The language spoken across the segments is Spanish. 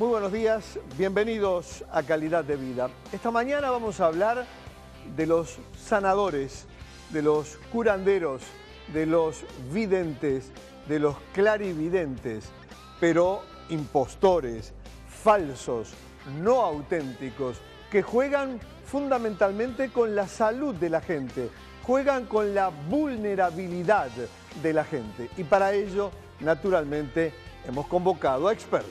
Muy buenos días, bienvenidos a Calidad de Vida. Esta mañana vamos a hablar de los sanadores, de los curanderos, de los videntes, de los clarividentes, pero impostores, falsos, no auténticos, que juegan fundamentalmente con la salud de la gente, juegan con la vulnerabilidad de la gente. Y para ello, naturalmente, hemos convocado a expertos.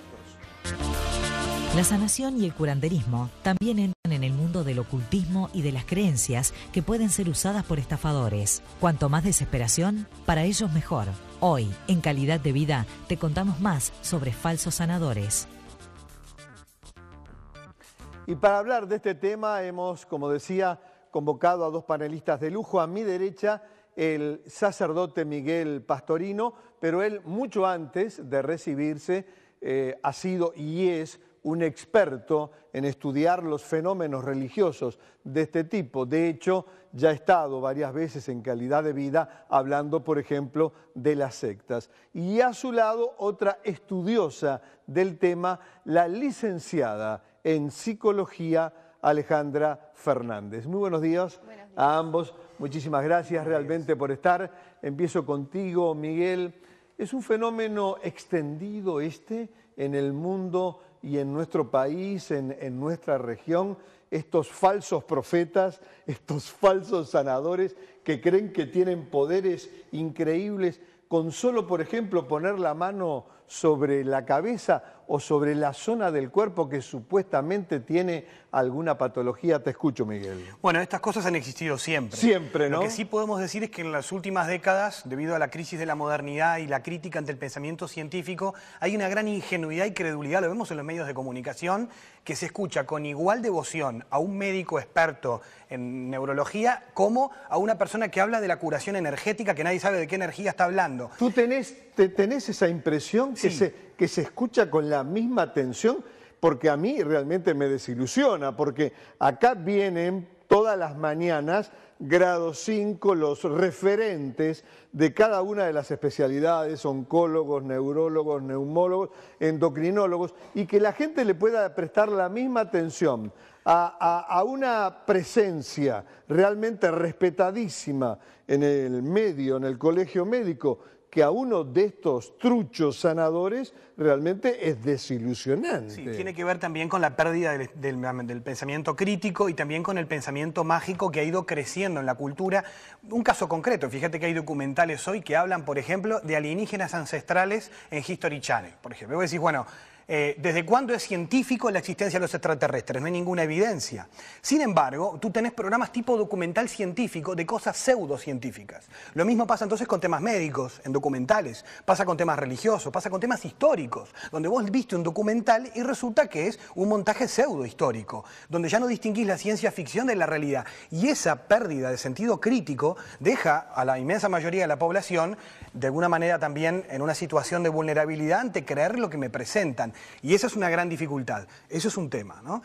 La sanación y el curanderismo también entran en el mundo del ocultismo y de las creencias que pueden ser usadas por estafadores. Cuanto más desesperación, para ellos mejor. Hoy, en Calidad de Vida, te contamos más sobre falsos sanadores. Y para hablar de este tema hemos, como decía, convocado a dos panelistas de lujo. A mi derecha, el sacerdote Miguel Pastorino, pero él mucho antes de recibirse ha sido y es un experto en estudiar los fenómenos religiosos de este tipo. De hecho, ya ha estado varias veces en Calidad de Vida hablando, por ejemplo, de las sectas. Y a su lado, otra estudiosa del tema, la licenciada en Psicología, Alejandra Fernández. Muy buenos días a ambos. Muchísimas gracias realmente por estar. Empiezo contigo, Miguel. ¿Es un fenómeno extendido en el mundo y en nuestro país, en nuestra región, estos falsos profetas, estos falsos sanadores que creen que tienen poderes increíbles con solo, por ejemplo, poner la mano sobre la cabeza o sobre la zona del cuerpo que supuestamente tiene alguna patología? Te escucho, Miguel. Bueno, estas cosas han existido siempre. Siempre, ¿no? Lo que sí podemos decir es que en las últimas décadas, debido a la crisis de la modernidad y la crítica ante el pensamiento científico, hay una gran ingenuidad y credulidad, lo vemos en los medios de comunicación, que se escucha con igual devoción a un médico experto en neurología como a una persona que habla de la curación energética, que nadie sabe de qué energía está hablando. ¿Tú tenés esa impresión Sí. que se escucha con la misma atención? Porque a mí realmente me desilusiona, porque acá vienen todas las mañanas, grado 5, los referentes de cada una de las especialidades, oncólogos, neurólogos, neumólogos, endocrinólogos, y que la gente le pueda prestar la misma atención a una presencia realmente respetadísima en el medio, en el colegio médico, que a uno de estos truchos sanadores realmente es desilusionante. Sí, tiene que ver también con la pérdida del pensamiento crítico y también con el pensamiento mágico que ha ido creciendo en la cultura. Un caso concreto, fíjate que hay documentales hoy que hablan, por ejemplo, de alienígenas ancestrales en History Channel. Por ejemplo, vos decís, bueno, ¿desde cuándo es científico la existencia de los extraterrestres? No hay ninguna evidencia. Sin embargo, tú tenés programas tipo documental científico de cosas pseudocientíficas. Lo mismo pasa entonces con temas médicos, en documentales, pasa con temas religiosos, pasa con temas históricos, donde vos viste un documental y resulta que es un montaje pseudohistórico, donde ya no distinguís la ciencia ficción de la realidad. Y esa pérdida de sentido crítico deja a la inmensa mayoría de la población, de alguna manera también en una situación de vulnerabilidad ante creer lo que me presentan. Y esa es una gran dificultad, eso es un tema, ¿no?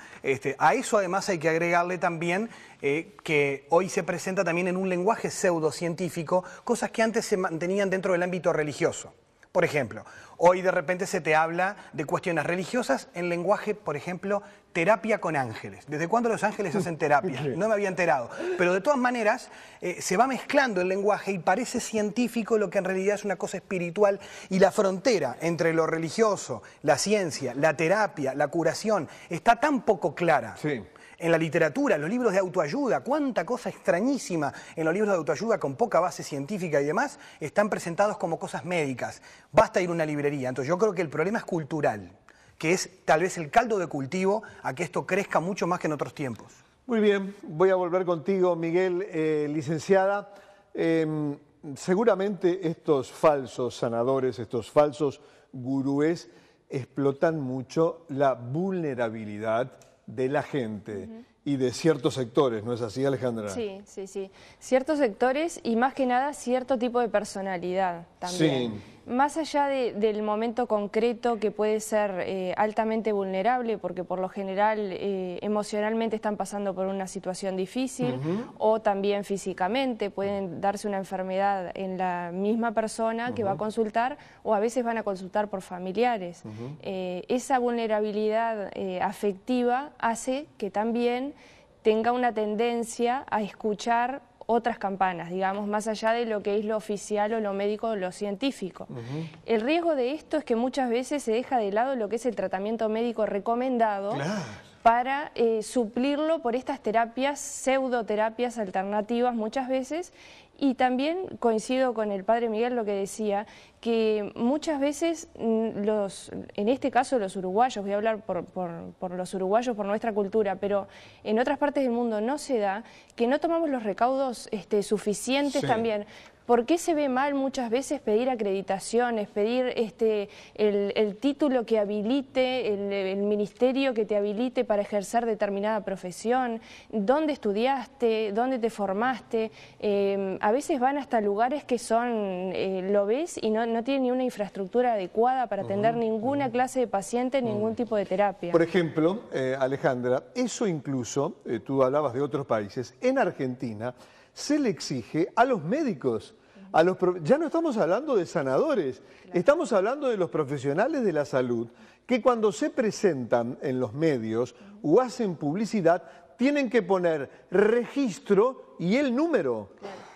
A eso además hay que agregarle también que hoy se presenta también en un lenguaje pseudocientífico cosas que antes se mantenían dentro del ámbito religioso. Por ejemplo, hoy de repente se te habla de cuestiones religiosas en lenguaje, por ejemplo, terapia con ángeles. ¿Desde cuándo los ángeles hacen terapia? No me había enterado. Pero de todas maneras, se va mezclando el lenguaje y parece científico lo que en realidad es una cosa espiritual. Y la frontera entre lo religioso, la ciencia, la terapia, la curación, está tan poco clara. Sí. En la literatura, en los libros de autoayuda, cuánta cosa extrañísima en los libros de autoayuda con poca base científica y demás, están presentados como cosas médicas. Basta ir a una librería. Entonces yo creo que el problema es cultural, que es tal vez el caldo de cultivo a que esto crezca mucho más que en otros tiempos. Muy bien, voy a volver contigo, Miguel, licenciada. Seguramente estos falsos sanadores, estos falsos gurúes, explotan mucho la vulnerabilidad de la gente y de ciertos sectores, ¿no es así, Alejandra? Sí, sí, sí. Ciertos sectores y más que nada cierto tipo de personalidad también. Sí. Más allá del momento concreto que puede ser altamente vulnerable, porque por lo general emocionalmente están pasando por una situación difícil, o también físicamente pueden darse una enfermedad en la misma persona que va a consultar, o a veces van a consultar por familiares. Esa vulnerabilidad afectiva hace que también tenga una tendencia a escuchar otras campanas, digamos, más allá de lo que es lo oficial o lo médico o lo científico. El riesgo de esto es que muchas veces se deja de lado lo que es el tratamiento médico recomendado para suplirlo por estas terapias, pseudoterapias alternativas muchas veces. Y también coincido con el padre Miguel lo que decía, que muchas veces en este caso los uruguayos, voy a hablar por los uruguayos, por nuestra cultura, pero en otras partes del mundo no se da, que no tomamos los recaudos suficientes también. ¿Por qué se ve mal muchas veces pedir acreditaciones, pedir el título que habilite, el ministerio que te habilite para ejercer determinada profesión? ¿Dónde estudiaste? ¿Dónde te formaste? A veces van hasta lugares que son, lo ves y no tienen ni una infraestructura adecuada para atender ninguna clase de paciente, ningún tipo de terapia. Por ejemplo, Alejandra, eso incluso, tú hablabas de otros países, en Argentina se le exige a los médicos, ya no estamos hablando de sanadores, estamos hablando de los profesionales de la salud, que cuando se presentan en los medios o hacen publicidad, tienen que poner registro y el número,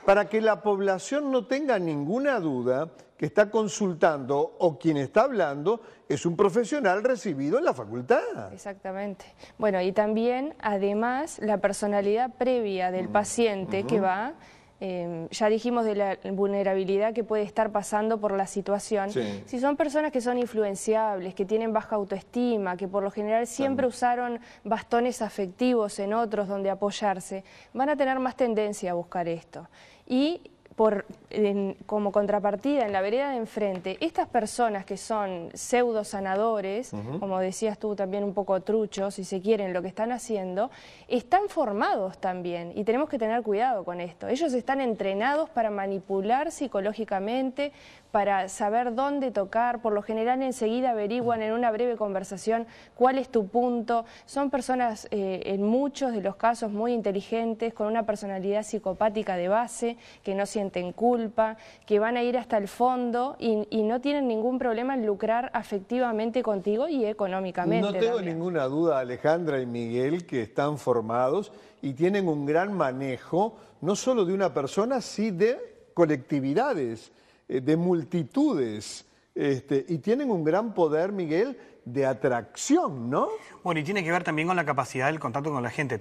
para que la población no tenga ninguna duda que está consultando o quien está hablando es un profesional recibido en la facultad. Exactamente. Bueno, y también, además, la personalidad previa del paciente que va, ya dijimos de la vulnerabilidad que puede estar pasando por la situación. Si son personas que son influenciables, que tienen baja autoestima, que por lo general siempre usaron bastones afectivos en otros donde apoyarse, van a tener más tendencia a buscar esto. Y como contrapartida, en la vereda de enfrente, estas personas que son pseudo sanadores, como decías tú también un poco truchos, si se quieren, lo que están haciendo, están formados también y tenemos que tener cuidado con esto. Ellos están entrenados para manipular psicológicamente, para saber dónde tocar, por lo general enseguida averiguan en una breve conversación cuál es tu punto. Son personas en muchos de los casos muy inteligentes, con una personalidad psicopática de base, que no sienten culpa, que van a ir hasta el fondo y no tienen ningún problema en lucrar afectivamente contigo y económicamente. No tengo ninguna duda, Alejandra y Miguel, que están formados y tienen un gran manejo, no solo de una persona, sino de colectividades, de multitudes, y tienen un gran poder, Miguel, de atracción, ¿no? Bueno, y tiene que ver también con la capacidad del contacto con la gente.